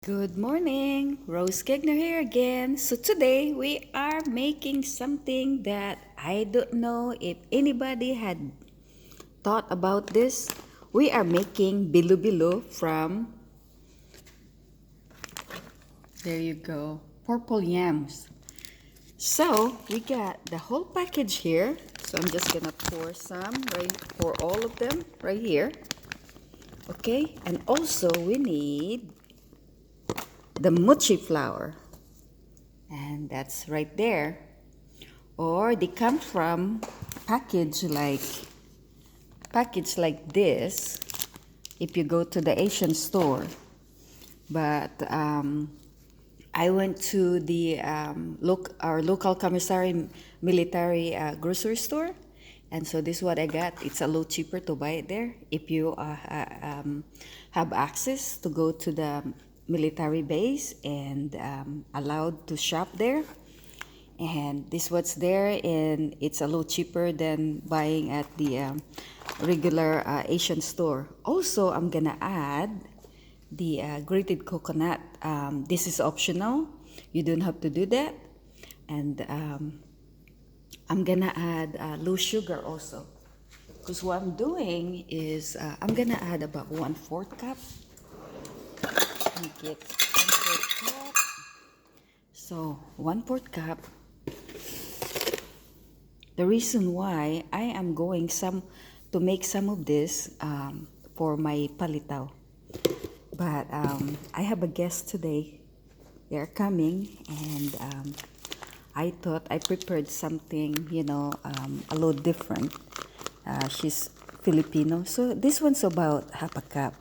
Good morning, Rose Gegner here again. So today we are making something that I don't know if anybody had thought about this. We are making bilo-bilo from, there you go, purple yams. So we got the whole package here. So I'm just gonna pour all of them right here. Okay, and also we need the mochi flour. And that's right there. Or they come from package like package like this if you go to the Asian store. But I went to the our local commissary military grocery store, and so this is what I got. It's a little cheaper to buy it there if you have access to go to the military base and allowed to shop there. And this what's there, and it's a little cheaper than buying at the regular Asian store. Also, I'm gonna add the grated coconut. This is optional, you don't have to do that. And I'm gonna add low sugar also, because what I'm doing is I'm gonna add about 1/4 cup. Make it 1/4 cup. So 1/4 cup. The reason why I am going to make some of this for my palitaw. But I have a guest today. They are coming, and I thought I prepared something, a little different. She's Filipino, so this one's about half a cup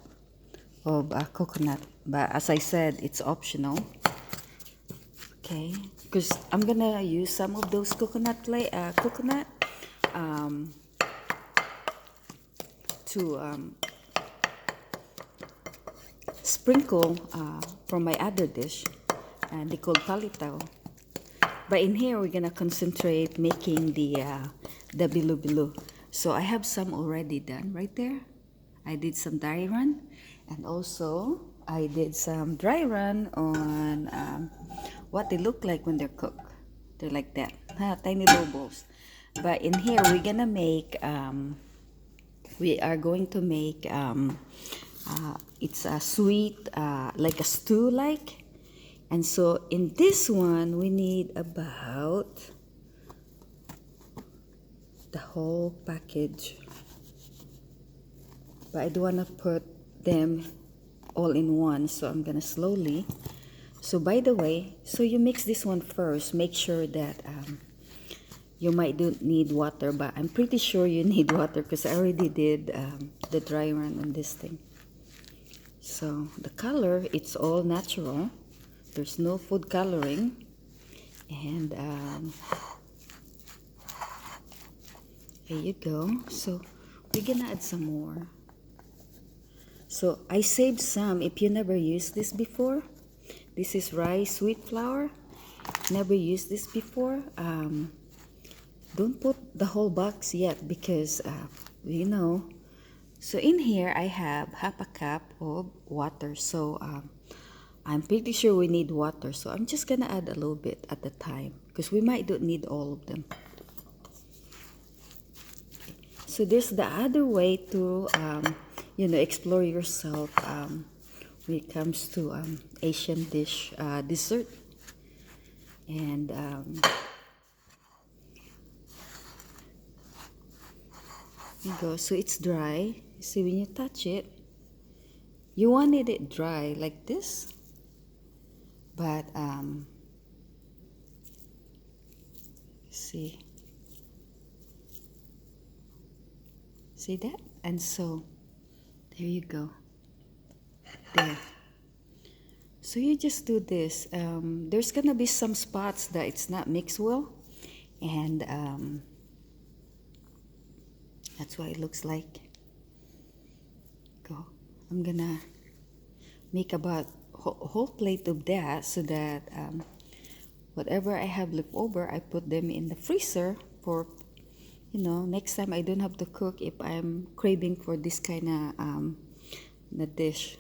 of coconut. But as I said, it's optional. Okay, because I'm gonna use some of those coconut to sprinkle from my other dish, and they call palitaw. But in here, we're gonna concentrate making the bilo-bilo. So I have some already done right there. I did some dry run, and also I did some dry run on what they look like when they're cooked. They're like that, tiny little balls. But in here, we are going to make it's a sweet, like a stew like. And so in this one, we need about the whole package. But I don't want to put them all in one, so I'm gonna slowly. So by the way, so you mix this one first. Make sure that you might don't need water, but I'm pretty sure you need water because I already did the dry run on this thing. So the color, it's all natural. There's no food coloring. And there you go. So we're gonna add some more. So I saved some. If you never used this before, this is rice wheat flour. Never used this before. Don't put the whole box yet because So in here I have half a cup of water. So I'm pretty sure we need water. So I'm just gonna add a little bit at a time because we might don't need all of them. So there's the other way to explore yourself when it comes to Asian dish dessert. And you go. So it's dry. See, when you touch it, you wanted it dry like this, but see that? And so there you go. There. So you just do this. There's gonna be some spots that it's not mixed well, and that's what it looks like. Go. I'm gonna make about a whole plate of that so that whatever I have left over, I put them in the freezer for, next time I don't have to cook if I'm craving for this kind of the dish.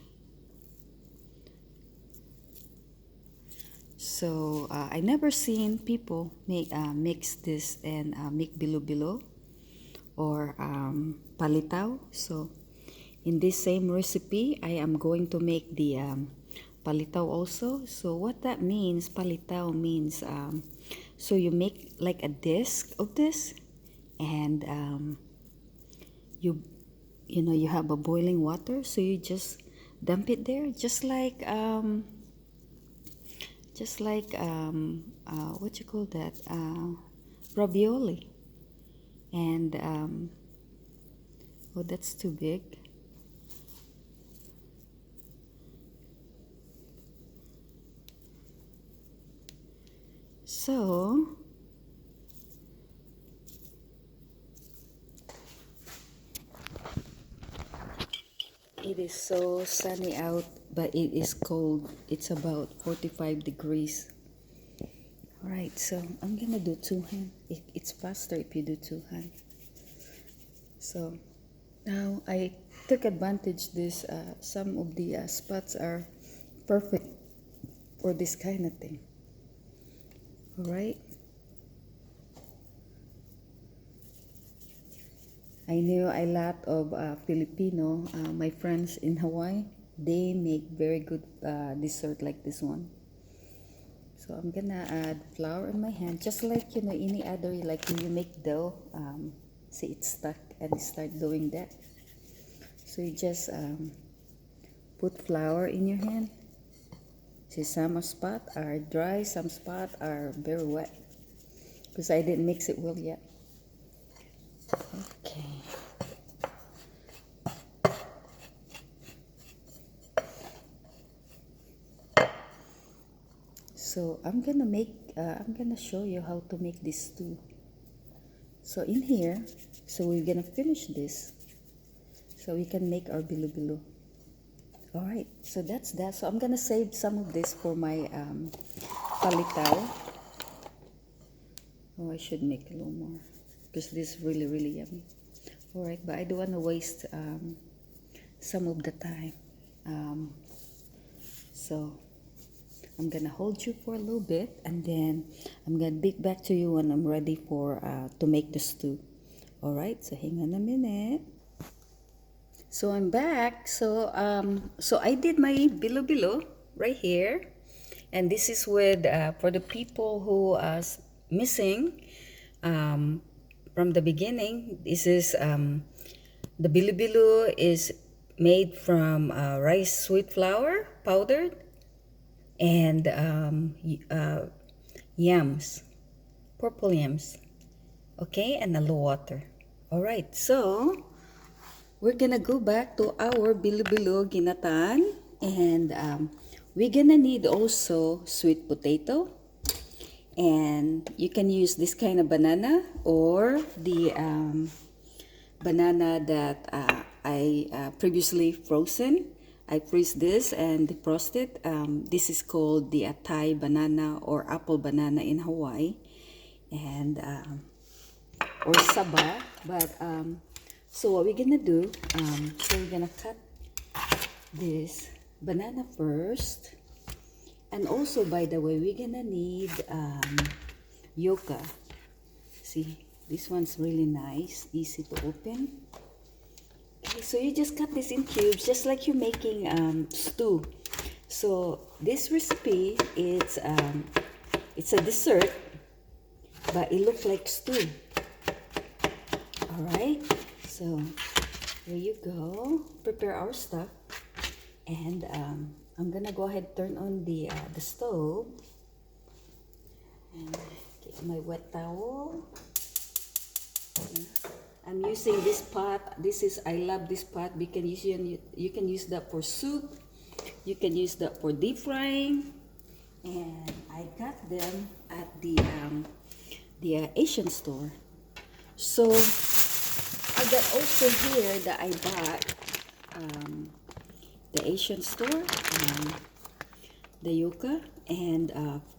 So I never seen people make mix this and make bilo-bilo or palitaw. So in this same recipe, I am going to make the palitaw also. So what that means, palitaw means, so you make like a disc of this, and you know, you have a boiling water, so you just dump it there, just like what you call that, ravioli. And oh, that's too big. So it is so sunny out, but it is cold. It's about 45 degrees. All right, so I'm gonna do two hand. It's faster if you do two hand. So now I took advantage this. Some of the spots are perfect for this kind of thing. All right. I knew a lot of Filipino, my friends in Hawaii, they make very good dessert like this one. So I'm gonna add flour in my hand, just like, you know, any other, like when you make dough, see it's stuck and you start doing that. So you just put flour in your hand. See, some spot are dry, some spot are very wet, because I didn't mix it well yet. Okay. So I'm gonna show you how to make this stew. So in here, so we're gonna finish this, so we can make our bilo-bilo. All right, so that's that. So I'm gonna save some of this for my palitaw. Oh, I should make a little more, because this is really, really yummy. All right, but I don't want to waste some of the time. So I'm gonna hold you for a little bit, and then I'm gonna be back to you when I'm ready for to make the stew. All right, so hang on a minute. So I'm back. So so I did my bilo-bilo right here, and this is with for the people who are missing from the beginning. This is the bilo-bilo is made from rice sweet flour powdered, and yams, purple yams, okay, and a little water. All right, so we're gonna go back to our bilo-bilo ginataan, and we're gonna need also sweet potato, and you can use this kind of banana or the banana that I previously frozen. I freeze this and defrost it. This is called the Thai banana or apple banana in Hawaii, and or saba. But so what we're gonna do? So we're gonna cut this banana first, and also, by the way, we're gonna need yucca. See, this one's really nice, easy to open. Okay, so you just cut this in cubes, just like you're making stew. So this recipe, it's a dessert, but it looks like stew. All right, so here you go. Prepare our stuff, and I'm gonna go ahead and turn on the stove, and get my wet towel. I'm using this pot. I love this pot because you can use that for soup. You can use that for deep frying. And I got them at the Asian store. So I got also here that I bought the Asian store, the yucca, and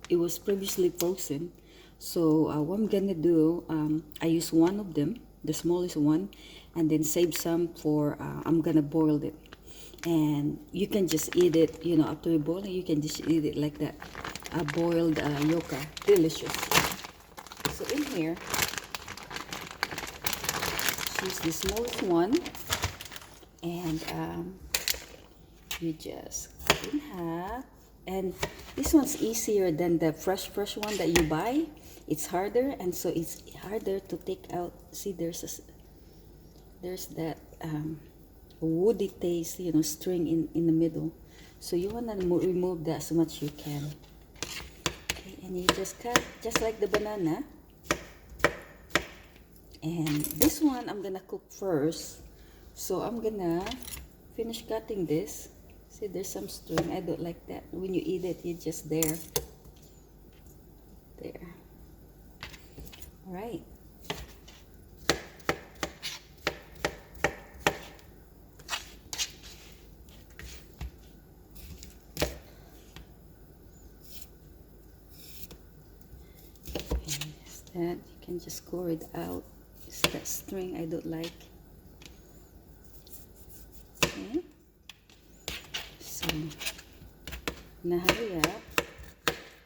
it was previously frozen. So what I'm gonna do, I use one of them, the smallest one, and then save some for I'm gonna boil it, and you can just eat it, you know, after you boil it, you can just eat it like that. boiled yucca. Delicious. So in here, choose the smallest one, and you just cut in half. And this one's easier than the fresh one that you buy. It's harder, and so it's harder to take out. See, there's that woody taste, you know, string in the middle. So you want to remove that as much you can. Okay, and you just cut just like the banana. And this one I'm gonna cook first. So I'm gonna finish cutting this. See, there's some string. I don't like that. When you eat it, it's just there. There. All right. That you can just score it out. It's that string I don't like. Okay, so now hurry up.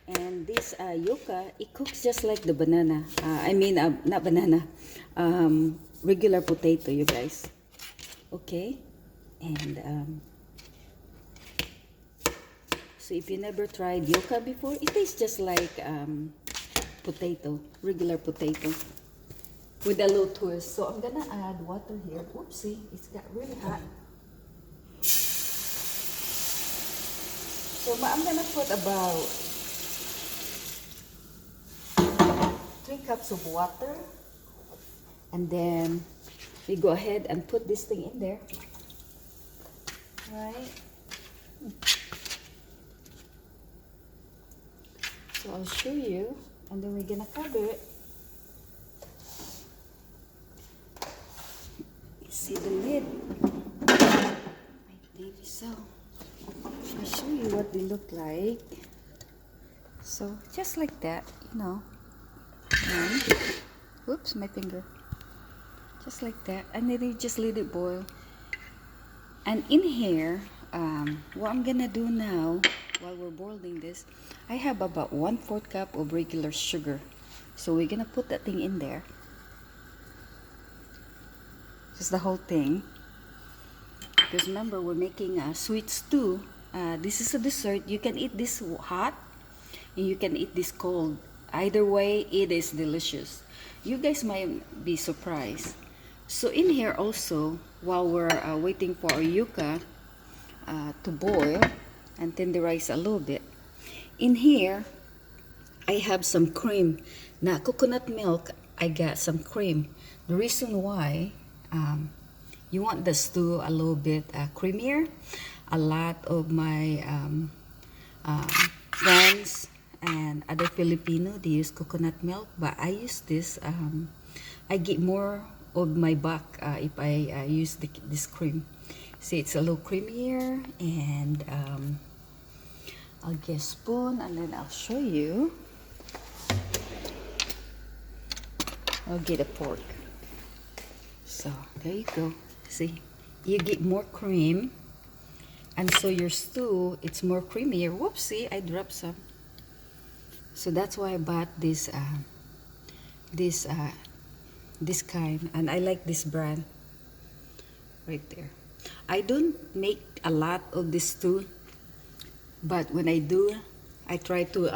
And this yucca, it cooks just like the banana. Not banana, regular potato, you guys. Okay, and so if you never tried yucca before, it tastes just like potato, regular potato, with a little twist. So I'm gonna add water here. Whoopsie, it's got really hot. So I'm gonna put about 3 cups of water, and then we go ahead and put this thing in there. Right. So I'll show you. And then we're gonna cover it. You see the lid? Maybe so. I'll show you what they look like. So just like that, you know. And, whoops, my finger. Just like that. And then you just let it boil. And in here, what I'm gonna do now, while we're boiling this, I have about 1/4 cup of regular sugar. So we're gonna put that thing in there. Just the whole thing. Because remember, we're making a sweet stew. This is a dessert. You can eat this hot, and you can eat this cold. Either way, it is delicious. You guys might be surprised. So in here also, while we're waiting for our yucca to boil and tenderize a little bit, in here I have some cream. Now, coconut milk, I got some cream. The reason why you want the stew a little bit creamier. A lot of my friends and other Filipino, they use coconut milk, but I use this. I get more of my buck if I use this cream. See, it's a little creamier, and I'll get a spoon, and then I'll show you. I'll get a fork. So there you go. See, you get more cream, and so your stew, it's more creamier. Whoopsie, I dropped some. So that's why I bought this this kind, and I like this brand right there. I don't make a lot of this stew, but when I do, I try to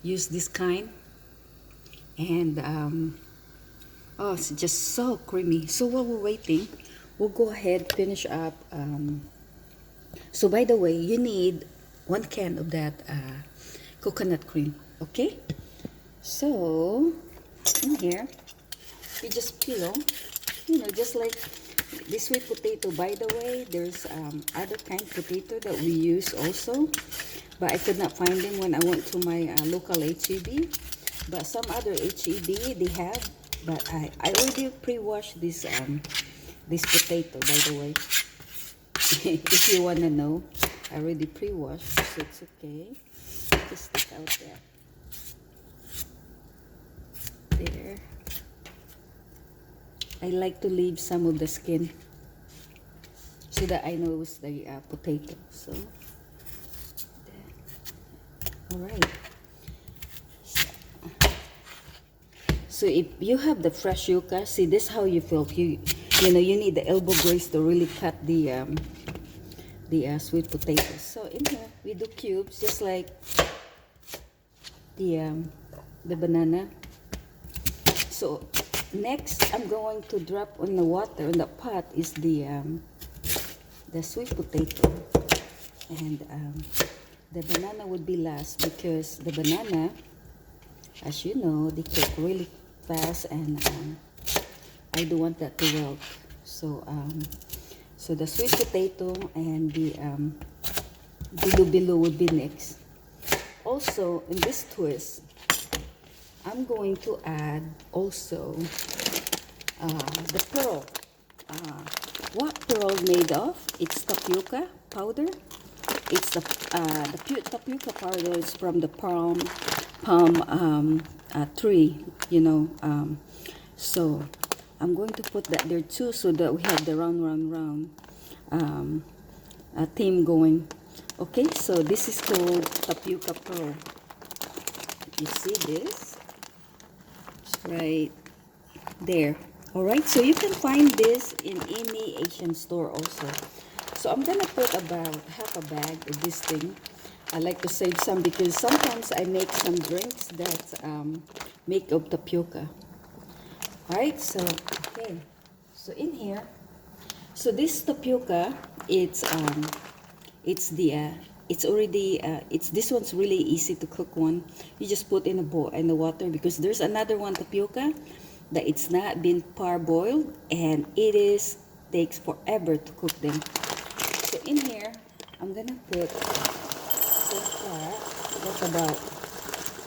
use this kind, and oh, it's just so creamy. So while we're waiting, we'll go ahead finish up. So by the way, you need 1 can of that coconut cream. Okay, so in here you just peel, you know, just like this sweet potato. By the way, there's other kind of potato that we use also, but I could not find them when I went to my local HEB. But some other HEB they have, but I already pre-washed this potato, by the way. If you wanna know, I already pre-washed, so it's okay. Just stick out there. There. I like to leave some of the skin so that I know it's the potato. So All right. So if you have the fresh yucca, see this how you feel. You know you need the elbow grace to really cut the sweet potatoes. So in here we do cubes just like the banana. So next I'm going to drop on the water in the pot is the sweet potato, and the banana would be last because the banana, as you know, they cook really fast, and I don't want that to wilt. So the sweet potato and the bilo-bilo would be next. Also, in this twist, I'm going to add also the pearl. What pearl made of? It's tapioca powder. It's the pure tapioca powder is from the palm tree, you know. So I'm going to put that there too, so that we have the round theme going. Okay, so this is called tapioca pearl. You see this? It's right there. Alright, so you can find this in any Asian store also. So I'm gonna put about half a bag of this thing. I like to save some because sometimes I make some drinks that make of tapioca. Alright, so okay. So in here, so this tapioca, it's already this one's really easy to cook one. You just put in a bowl in the water, because there's another one tapioca that it's not been parboiled, and takes forever to cook them. So in here I'm gonna put so far that's about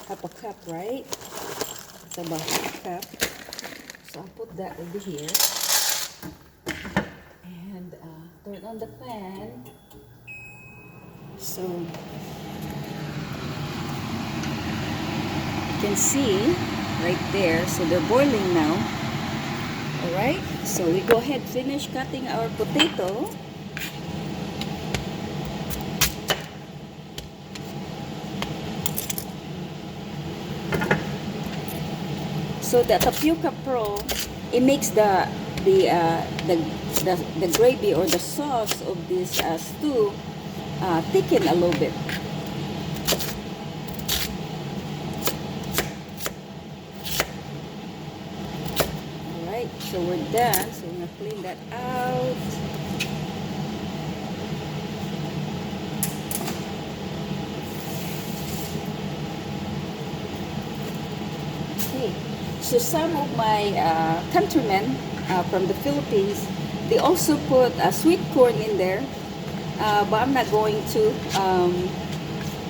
half a cup, right? It's about half a cup. So I'll put that over here and turn on the fan. So you can see right there, so they're boiling now. All right, so we go ahead, finish cutting our potato. So the tapioca pearl, it makes the gravy or the sauce of this stew thicken a little bit. Alright, so we're done. So we're going to clean that out. Okay, so some of my countrymen from the Philippines, they also put sweet corn in there. But I'm not going to.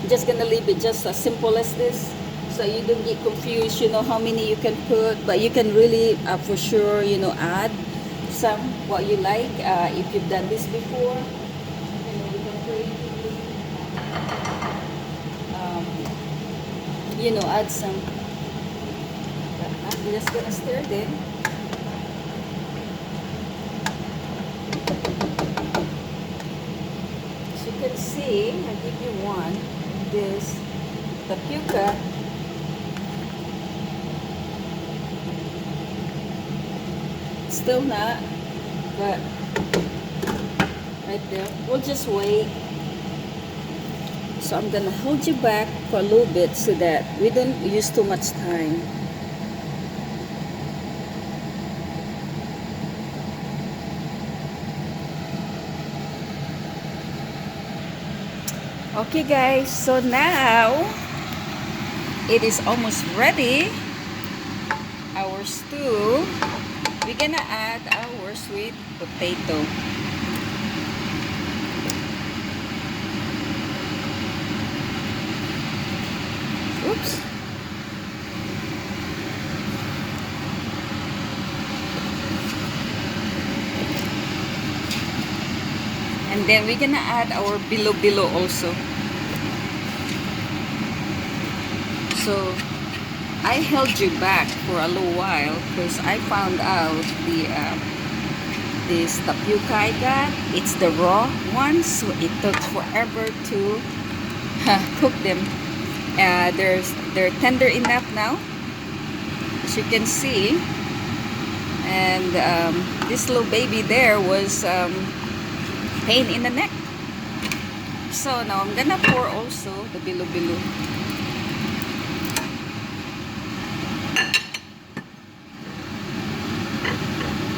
Just gonna leave it just as simple as this, so you don't get confused. You know how many you can put, but you can really, for sure, you know, add some what you like. If you've done this before, you know, you can creatively, you know, add some. But I'm just gonna stir them. You can see, I'll give you one, this tapioca. Still not, but right there. We'll just wait. So I'm gonna hold you back for a little bit so that we don't use too much time. Okay guys, so now it is almost ready. Our stew. We're gonna add our sweet potato. Oops. And then we're gonna add our bilo-bilo also. So I held you back for a little while because I found out this tapioca I got, it's the raw one, so it took forever to cook them. They're tender enough now, as you can see. And this little baby there was pain in the neck. So now I'm gonna pour also the bilo-bilo.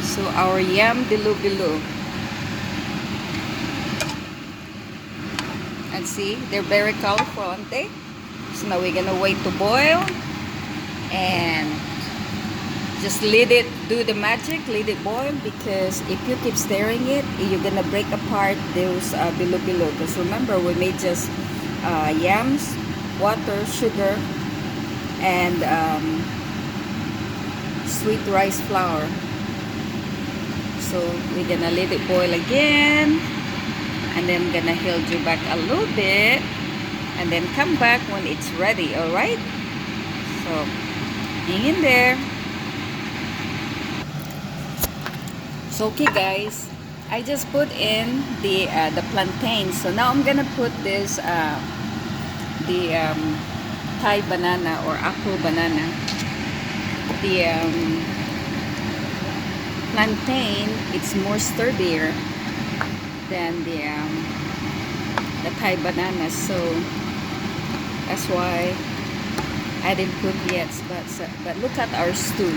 So our Yam Bilo-bilo. And see, they're very colorful, aren't they? So now we're gonna wait to boil and just let it do the magic, let it boil, because if you keep stirring it, you're gonna break apart those bilo-bilo. Because remember, we made just yams, water, sugar, and sweet rice flour. So we're gonna let it boil again, and then gonna hold you back a little bit, and then come back when it's ready. All right, so hang in there. So okay guys, I just put in the plantains. So now I'm gonna put this Thai banana or apple banana. The plantain, it's more sturdier than the Thai banana, so that's why I didn't put yet. But look at our stew.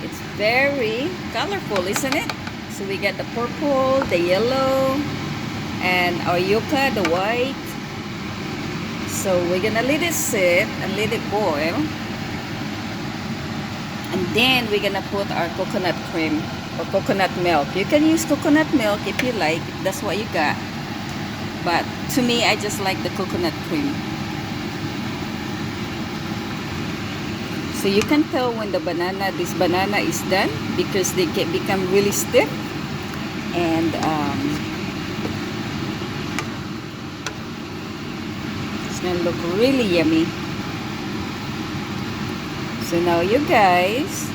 It's very colorful, isn't it? So we got the purple, the yellow, and our yucca, the white. So we're gonna let it sit and let it boil. And then we're gonna put our coconut cream or coconut milk. You can use coconut milk if you like, if that's what you got. But to me, I just like the coconut cream. So you can tell when this banana is done, because they become really stiff, and it's gonna look really yummy. So now you guys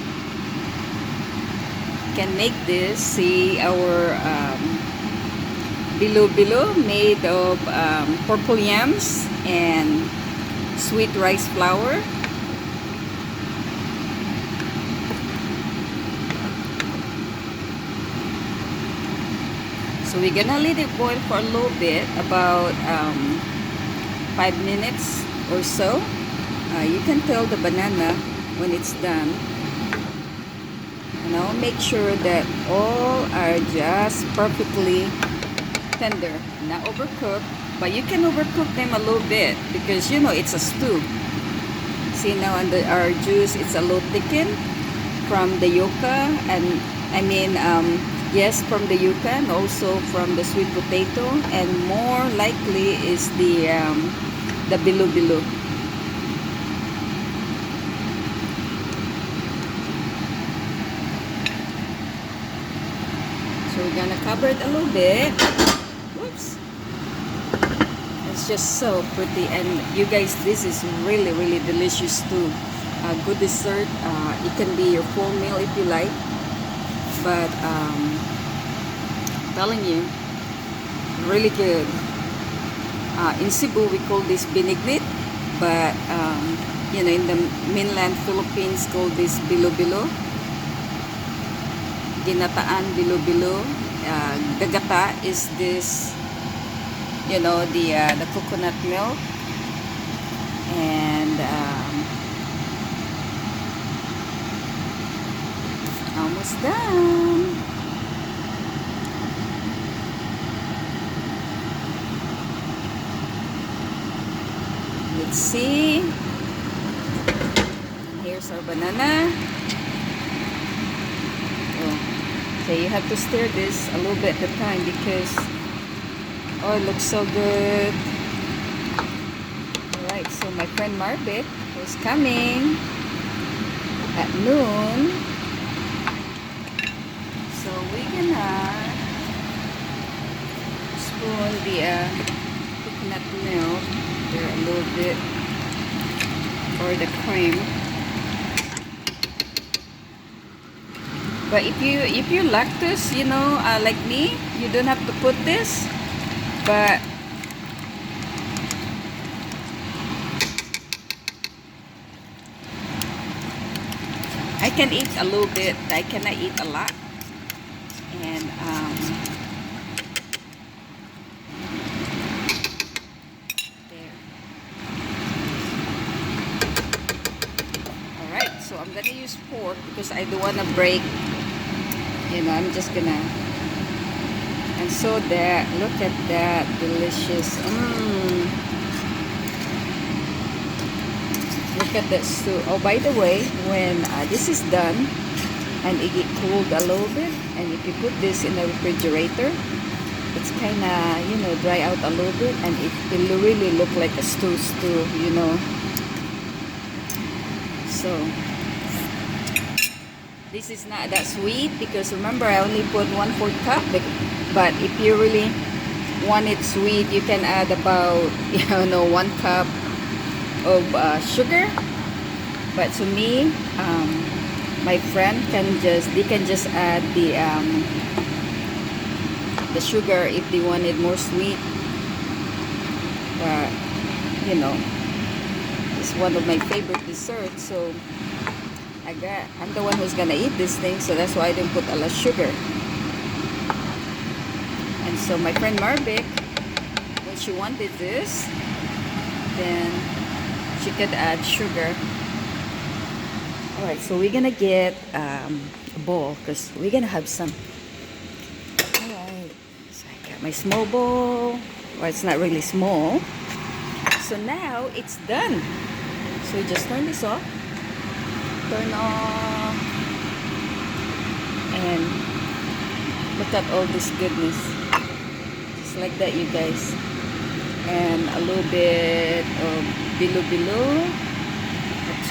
can make this. See our bilo-bilo made of purple yams and sweet rice flour. So we're gonna let it boil for a little bit, about 5 minutes or so. You can tell the banana when it's done. Now make sure that all are just perfectly tender, not overcooked. But you can overcook them a little bit, because you know it's a stew. See now, our juice, it's a little thickened from the yucca, and yes, from the yucca, and also from the sweet potato, and more likely is the bilo-bilo. So we're gonna cover it a little bit. Whoops! It's just so pretty, and you guys, this is really, really delicious too. Good dessert. It can be your full meal if you like. But telling you, really good. In Cebu we call this binignit, but you know, in the mainland Philippines call this bilo-bilo Ginataan, bilo-bilo. Gagata is this, you know, the coconut milk, and almost done. Let's see. And here's our banana. Oh. So you have to stir this a little bit at a time, because oh, it looks so good. Alright, so my friend Marbit is coming at noon. So we're gonna spoon the coconut milk there a little bit, or the cream. But if you're lactose, you know, like me, you don't have to put this. But can eat a little bit. I cannot eat a lot. And there. Alright, so I'm gonna use pork because I don't wanna break. I'm just gonna. And so that, look at that, delicious. Look at that stew. Oh, by the way, when this is done and it get cooled a little bit, and if you put this in the refrigerator, it's kind of, dry out a little bit, and it will really look like a stew, So, this is not that sweet because remember I only put 1/4 cup, but if you really want it sweet, you can add about 1 cup of sugar. But to me, my friend can just add the sugar if they want it more sweet. But it's one of my favorite desserts, so I'm the one who's gonna eat this thing, so that's why I didn't put a lot of sugar. And so my friend Marvick, when she wanted this, then she could add sugar. Alright, so we're gonna get a bowl because we're gonna have some. Alright, so I got my small bowl. Well, it's not really small. So now it's done. So we just turn this off. Turn off. And look at all this goodness. Just like that, you guys. And a little bit of bilo-bilo,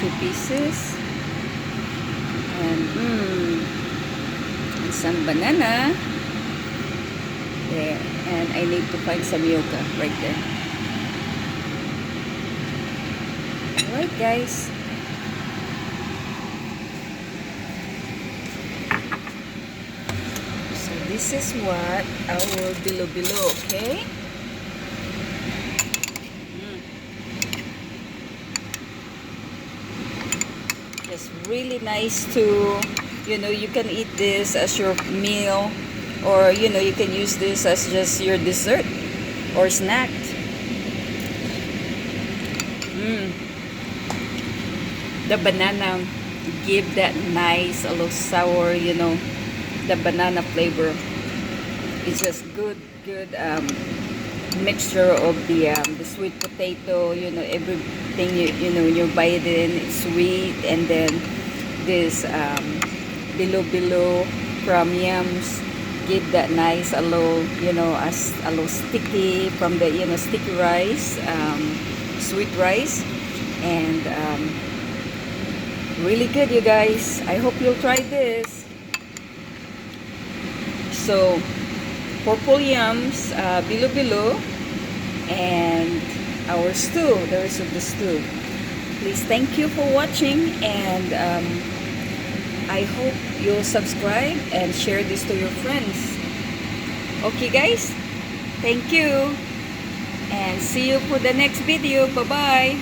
2 pieces. And some banana. There. And I need to find some yucca right there. Alright, guys. So this is what our bilo-bilo, okay? It's really nice to, you can eat this as your meal, or you can use this as just your dessert or snack. The banana give that nice, a little sour, the banana flavor. It's just good mixture of the sweet potato, everything when you bite it in, it's sweet, and then this bilo-bilo from yams give that nice, a little sticky from the sticky rice, sweet rice, and really good, you guys. I hope you'll try this. So purple yams, bilo-bilo, and our stew, the rest of the stew. Please thank you for watching, and I hope you'll subscribe and share this to your friends. Okay, guys, thank you, and see you for the next video. Bye bye.